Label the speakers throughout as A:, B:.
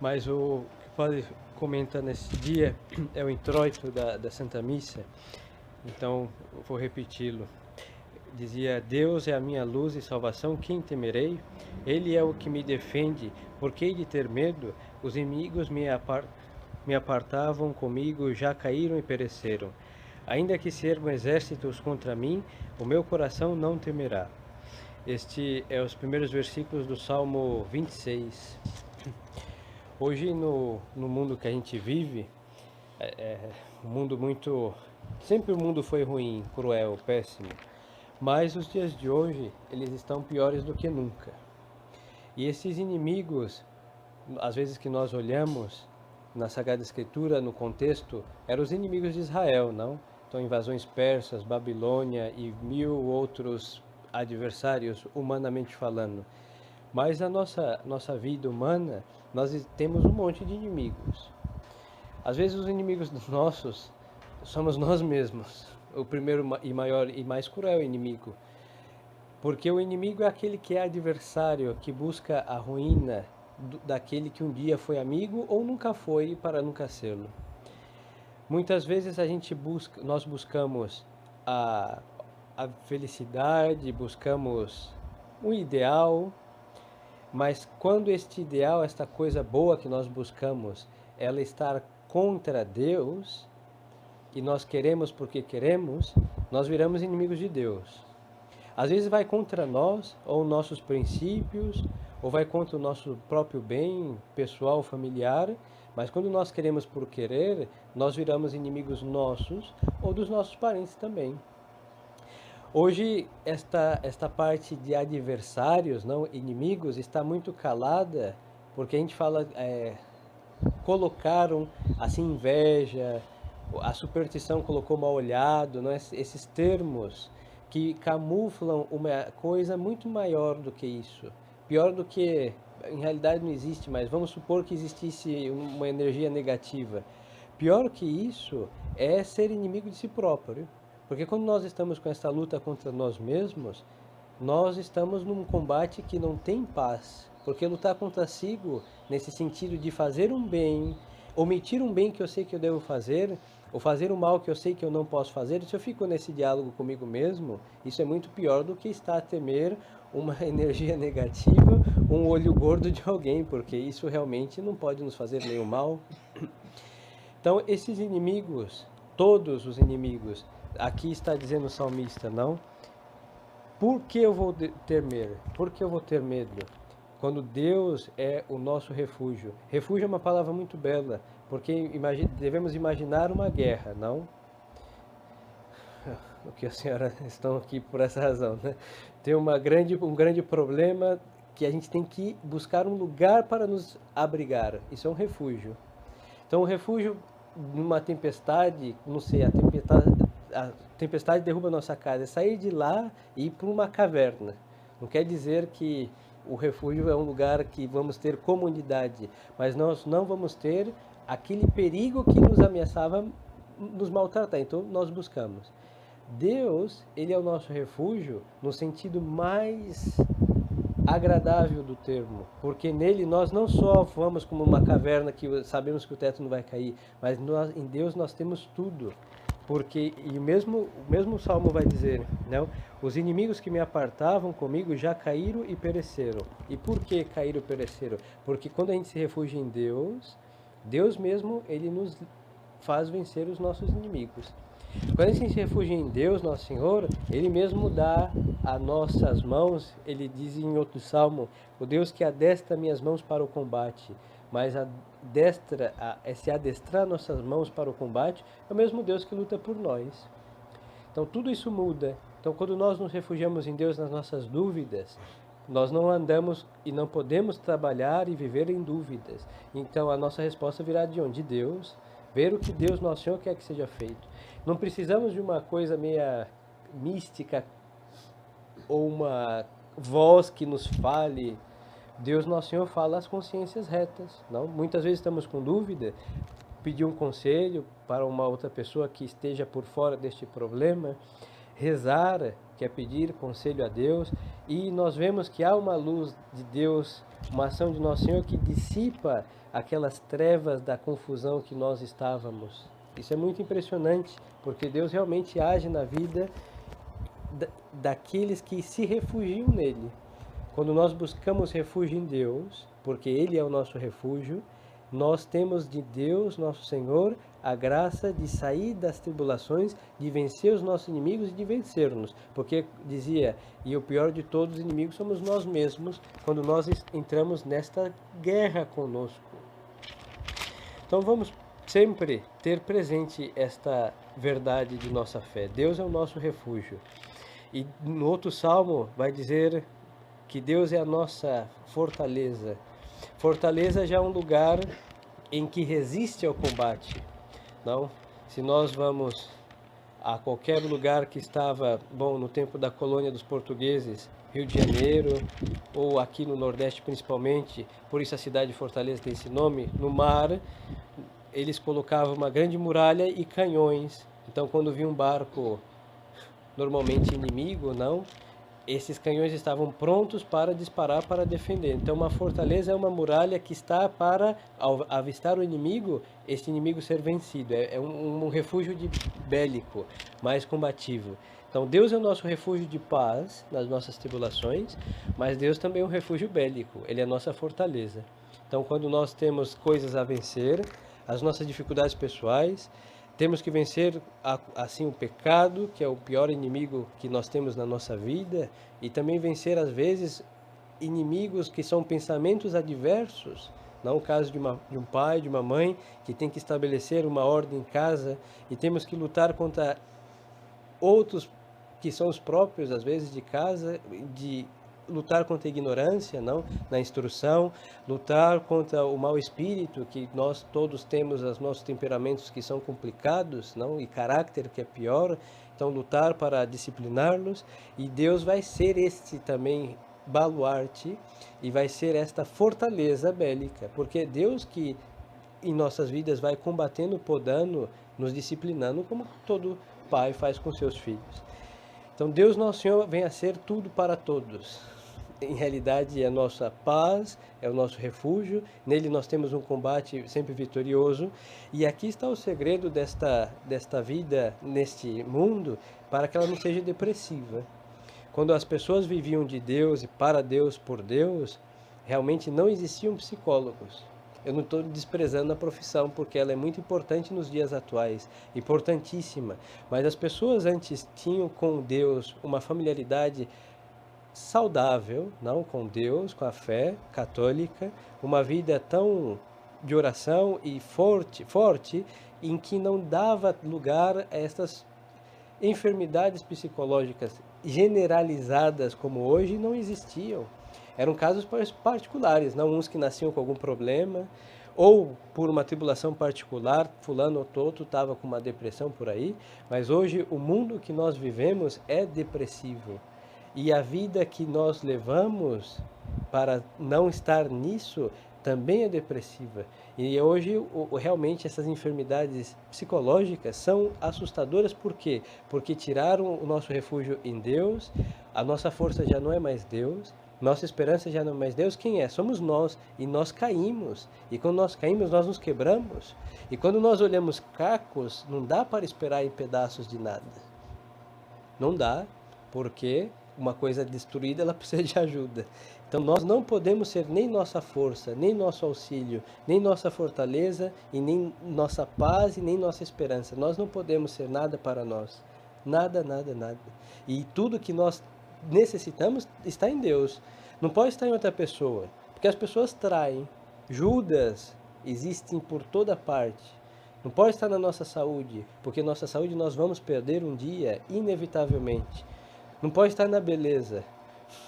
A: Mas o que o padre comenta nesse dia é o introito da Santa Missa, então eu vou repeti-lo. Dizia: Deus é a minha luz e salvação, quem temerei? Ele é o que me defende, por que hei de ter medo? Os inimigos me apartavam comigo, já caíram e pereceram. Ainda que se ergam exércitos contra mim, o meu coração não temerá. Este é os primeiros versículos do Salmo 26. Hoje, no mundo que a gente vive, um mundo muito... Sempre o mundo foi ruim, cruel, péssimo. Mas os dias de hoje, eles estão piores do que nunca. E esses inimigos, às vezes que nós olhamos na Sagrada Escritura, no contexto, eram os inimigos de Israel, não? Então, invasões persas, Babilônia e mil outros adversários, humanamente falando. Mas na nossa vida humana, nós temos um monte de inimigos. Às vezes os inimigos nossos somos nós mesmos, o primeiro e maior e mais cruel inimigo. Porque o inimigo é aquele que é adversário, que busca a ruína daquele que um dia foi amigo ou nunca foi para nunca sê-lo. Muitas vezes nós buscamos a, a felicidade, buscamos um ideal, mas quando este ideal, esta coisa boa que nós buscamos, ela está contra Deus, e nós queremos porque queremos, nós viramos inimigos de Deus. Às vezes vai contra nós, ou nossos princípios, ou vai contra o nosso próprio bem pessoal, familiar, mas quando nós queremos por querer, nós viramos inimigos nossos ou dos nossos parentes também. Hoje, esta parte de adversários, não inimigos, está muito calada, porque a gente fala, colocaram assim inveja, a superstição colocou mal olhado, não é? Esses termos que camuflam uma coisa muito maior do que isso. Pior do que, em realidade não existe, mas vamos supor que existisse uma energia negativa. Pior que isso é ser inimigo de si próprio. Porque quando nós estamos com essa luta contra nós mesmos, nós estamos num combate que não tem paz. Porque lutar contra si, nesse sentido de fazer um bem, omitir um bem que eu sei que eu devo fazer, ou fazer um mal que eu sei que eu não posso fazer, se eu fico nesse diálogo comigo mesmo, isso é muito pior do que estar a temer uma energia negativa, um olho gordo de alguém, porque isso realmente não pode nos fazer nenhum mal. Então, esses inimigos, todos os inimigos, aqui está dizendo o salmista, não? Por que eu vou temer? Por que eu vou ter medo? Quando Deus é o nosso refúgio. Refúgio é uma palavra muito bela, porque devemos imaginar uma guerra, não? O que a senhora estão aqui por essa razão, né? Tem um grande problema que a gente tem que buscar um lugar para nos abrigar. Isso é um refúgio. Então, o refúgio numa tempestade, não sei, a tempestade derruba a nossa casa, é sair de lá e ir para uma caverna. Não quer dizer que o refúgio é um lugar que vamos ter comunidade, mas nós não vamos ter aquele perigo que nos ameaçava nos maltratar. Então, nós buscamos. Deus, ele é o nosso refúgio no sentido mais agradável do termo, porque nele nós não só vamos como uma caverna que sabemos que o teto não vai cair, mas em Deus nós temos tudo. Porque, e o mesmo Salmo vai dizer, não? Os inimigos que me apartavam comigo já caíram e pereceram. E por que caíram e pereceram? Porque quando a gente se refugia em Deus, Deus mesmo, ele nos faz vencer os nossos inimigos. Quando a gente se refugia em Deus, Nosso Senhor, Ele mesmo dá a nossas mãos, Ele diz em outro salmo, o Deus que adestra minhas mãos para o combate, mas se adestrar nossas mãos para o combate, é o mesmo Deus que luta por nós. Então tudo isso muda. Então quando nós nos refugiamos em Deus nas nossas dúvidas, nós não andamos e não podemos trabalhar e viver em dúvidas. Então a nossa resposta virá de onde? De Deus, ver o que Deus, Nosso Senhor, quer que seja feito. Não precisamos de uma coisa meia mística ou uma voz que nos fale. Deus, Nosso Senhor, fala as consciências retas. Não? Muitas vezes estamos com dúvida, pedir um conselho para uma outra pessoa que esteja por fora deste problema, rezar que é pedir conselho a Deus, e nós vemos que há uma luz de Deus, uma ação de Nosso Senhor que dissipa aquelas trevas da confusão que nós estávamos. Isso é muito impressionante, porque Deus realmente age na vida daqueles que se refugiam nele. Quando nós buscamos refúgio em Deus, porque Ele é o nosso refúgio, nós temos de Deus, nosso Senhor, a graça de sair das tribulações, de vencer os nossos inimigos e de vencer-nos. Porque dizia, e o pior de todos os inimigos somos nós mesmos, quando nós entramos nesta guerra conosco. Então vamos sempre ter presente esta verdade de nossa fé. Deus é o nosso refúgio. E no outro salmo vai dizer que Deus é a nossa fortaleza. Fortaleza já é um lugar em que resiste ao combate. Não? Se nós vamos a qualquer lugar que estava, no tempo da colônia dos portugueses, Rio de Janeiro, ou aqui no Nordeste principalmente, por isso a cidade de Fortaleza tem esse nome, no mar, eles colocavam uma grande muralha e canhões. Então, quando vinha um barco, normalmente inimigo, esses canhões estavam prontos para disparar, para defender. Então, uma fortaleza é uma muralha que está para, ao avistar o inimigo, esse inimigo ser vencido. É um refúgio bélico, mais combativo. Então, Deus é o nosso refúgio de paz nas nossas tribulações, mas Deus também é um refúgio bélico. Ele é a nossa fortaleza. Então, quando nós temos coisas a vencer, as nossas dificuldades pessoais, temos que vencer assim o pecado, que é o pior inimigo que nós temos na nossa vida, e também vencer às vezes inimigos que são pensamentos adversos. Não o caso de um pai, de uma mãe que tem que estabelecer uma ordem em casa, e temos que lutar contra outros que são os próprios às vezes de casa, de lutar contra a ignorância, na instrução, lutar contra o mau espírito, que nós todos temos os nossos temperamentos que são complicados, e caráter que é pior. Então, lutar para discipliná-los, e Deus vai ser este também baluarte, e vai ser esta fortaleza bélica, porque é Deus que em nossas vidas vai combatendo, podando, nos disciplinando, como todo pai faz com seus filhos. Então, Deus Nosso Senhor vem a ser tudo para todos. Em realidade, é a nossa paz, é o nosso refúgio. Nele nós temos um combate sempre vitorioso. E aqui está o segredo desta vida, neste mundo, para que ela não seja depressiva. Quando as pessoas viviam de Deus e para Deus, por Deus, realmente não existiam psicólogos. Eu não estou desprezando a profissão, porque ela é muito importante nos dias atuais, importantíssima. Mas as pessoas antes tinham com Deus uma familiaridade saudável, com Deus, com a fé católica, uma vida tão de oração e forte, em que não dava lugar a estas enfermidades psicológicas generalizadas como hoje não existiam. Eram casos particulares, uns que nasciam com algum problema, ou por uma tribulação particular, fulano ou outro estava com uma depressão por aí, mas hoje o mundo que nós vivemos é depressivo. E a vida que nós levamos para não estar nisso também é depressiva. E hoje, realmente, essas enfermidades psicológicas são assustadoras. Por quê? Porque tiraram o nosso refúgio em Deus, a nossa força já não é mais Deus, nossa esperança já não é mais Deus. Quem é? Somos nós. E nós caímos. E quando nós caímos, nós nos quebramos. E quando nós olhamos cacos, não dá para esperar em pedaços de nada. Não dá, porque uma coisa destruída, ela precisa de ajuda. Então nós não podemos ser nem nossa força, nem nosso auxílio, nem nossa fortaleza, e nem nossa paz, e nem nossa esperança. Nós não podemos ser nada para nós. Nada, nada, nada. E tudo que nós necessitamos está em Deus. Não pode estar em outra pessoa, porque as pessoas traem. Judas existem por toda parte. Não pode estar na nossa saúde, porque nossa saúde nós vamos perder um dia, inevitavelmente. Não pode estar na beleza,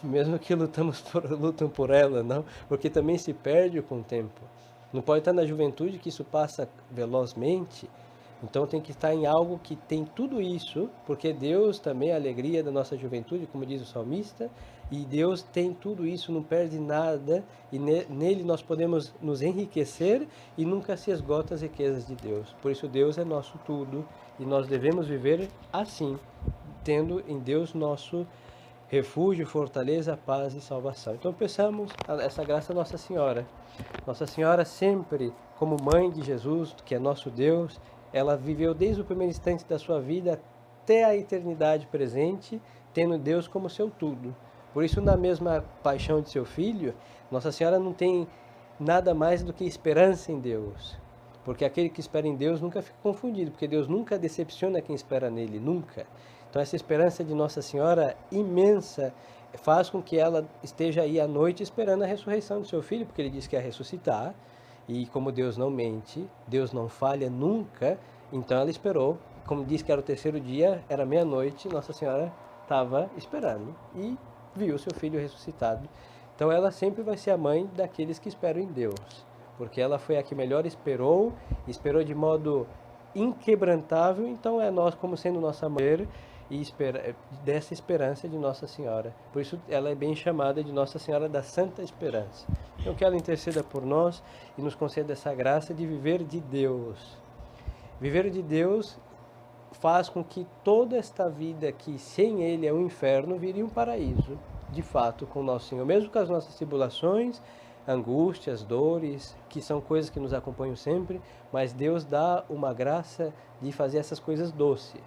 A: mesmo que lutam por ela, porque também se perde com o tempo. Não pode estar na juventude, que isso passa velozmente. Então tem que estar em algo que tem tudo isso, porque Deus também é a alegria da nossa juventude, como diz o salmista, e Deus tem tudo isso, não perde nada, e nele nós podemos nos enriquecer e nunca se esgota as riquezas de Deus. Por isso Deus é nosso tudo, e nós devemos viver assim, tendo em Deus nosso refúgio, fortaleza, paz e salvação. Então peçamos essa graça a Nossa Senhora. Nossa Senhora sempre, como mãe de Jesus, que é nosso Deus, ela viveu desde o primeiro instante da sua vida até a eternidade presente, tendo Deus como seu tudo. Por isso, na mesma paixão de seu Filho, Nossa Senhora não tem nada mais do que esperança em Deus. Porque aquele que espera em Deus nunca fica confundido, porque Deus nunca decepciona quem espera nele, nunca. Então essa esperança de Nossa Senhora imensa faz com que ela esteja aí à noite esperando a ressurreição do seu filho, porque ele disse que ia ressuscitar, e como Deus não mente, Deus não falha nunca, então ela esperou. Como disse que era o terceiro dia, era meia-noite, Nossa Senhora estava esperando e viu seu filho ressuscitado. Então ela sempre vai ser a mãe daqueles que esperam em Deus, porque ela foi a que melhor esperou de modo inquebrantável, então é nós como sendo nossa mãe e dessa esperança de Nossa Senhora. Por isso ela é bem chamada de Nossa Senhora da Santa Esperança. Então que ela interceda por nós e nos conceda essa graça de viver de Deus. Viver de Deus faz com que toda esta vida que sem Ele é um inferno vire um paraíso, de fato, com Nosso Senhor. Mesmo com as nossas tribulações, angústias, dores, que são coisas que nos acompanham sempre, mas Deus dá uma graça de fazer essas coisas doces.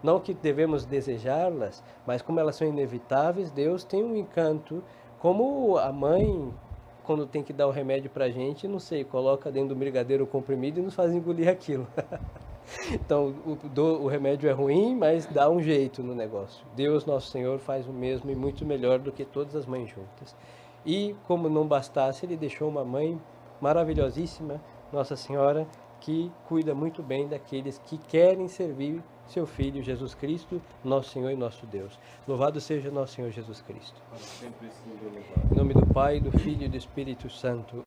A: Não que devemos desejá-las, mas como elas são inevitáveis, Deus tem um encanto, como a mãe, quando tem que dar o remédio pra gente, não sei, coloca dentro do brigadeiro o comprimido e nos faz engolir aquilo. Então, o remédio é ruim, mas dá um jeito no negócio. Deus, nosso Senhor, faz o mesmo e muito melhor do que todas as mães juntas. E, como não bastasse, Ele deixou uma mãe maravilhosíssima, Nossa Senhora, que cuida muito bem daqueles que querem servir seu Filho, Jesus Cristo, nosso Senhor e nosso Deus. Louvado seja nosso Senhor Jesus Cristo. Em nome do Pai, do Filho e do Espírito Santo.